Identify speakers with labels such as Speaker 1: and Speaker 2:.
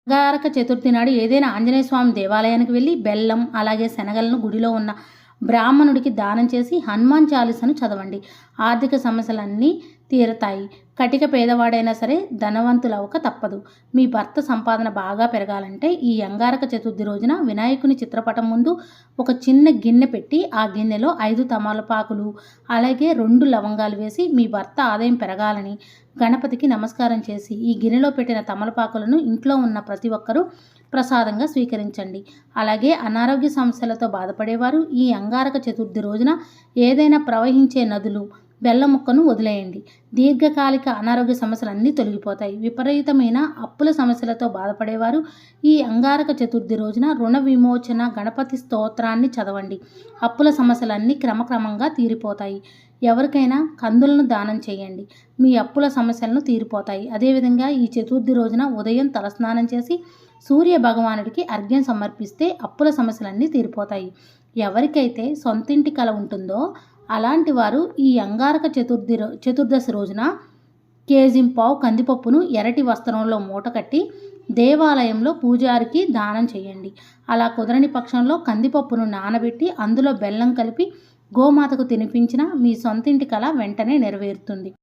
Speaker 1: అంగారక చతుర్థి నాడు ఏదైనా ఆంజనేయ స్వామి దేవాలయానికి వెళ్ళి బెల్లం అలాగే శనగలను గుడిలో ఉన్న బ్రాహ్మణుడికి దానం చేసి హనుమాన్ చాలీసను చదవండి. ఆర్థిక సమస్యలన్నీ తీరతాయి. కటిక పేదవాడైనా సరే ధనవంతులవక తప్పదు. మీ భర్త సంపాదన బాగా పెరగాలంటే ఈ అంగారక చతుర్థి రోజున వినాయకుని చిత్రపటం ముందు ఒక చిన్న గిన్నె పెట్టి ఆ గిన్నెలో 5 తమలపాకులు అలాగే 2 లవంగాలు వేసి మీ భర్త ఆదాయం పెరగాలని గణపతికి నమస్కారం చేసి ఈ గిన్నెలో పెట్టిన తమలపాకులను ఇంట్లో ఉన్న ప్రతి ఒక్కరూ ప్రసాదంగా స్వీకరించండి. అలాగే అనారోగ్య సమస్యలతో బాధపడేవారు ఈ అంగారక చతుర్థి రోజున ఏదైనా ప్రవహించే నదులు బెల్లం ముక్కను వదిలేయండి. దీర్ఘకాలిక అనారోగ్య సమస్యలన్నీ తొలగిపోతాయి. విపరీతమైన అప్పుల సమస్యలతో బాధపడేవారు ఈ అంగారక చతుర్థి రోజున రుణ విమోచన గణపతి స్తోత్రాన్ని చదవండి. అప్పుల సమస్యలన్నీ క్రమక్రమంగా తీరిపోతాయి. ఎవరికైనా కందులను దానం చేయండి. మీ అప్పుల సమస్యలను తీరిపోతాయి. అదేవిధంగా ఈ చతుర్థి రోజున ఉదయం తలస్నానం చేసి సూర్య భగవానుడికి అర్ఘ్యం సమర్పిస్తే అప్పుల సమస్యలన్నీ తీరిపోతాయి. ఎవరికైతే సొంతింటి కల ఉంటుందో అలాంటి వారు ఈ అంగారక చతుర్దశి రోజున కేజింపావు కందిపప్పును ఎర్రటి వస్త్రంలో మూట కట్టి దేవాలయంలో పూజారికి దానం చేయండి. అలా కుదరని పక్షంలో కందిపప్పును నానబెట్టి అందులో బెల్లం కలిపి గోమాతకు తినిపించిన మీ సొంతింటి కల వెంటనే నెరవేరుతుంది.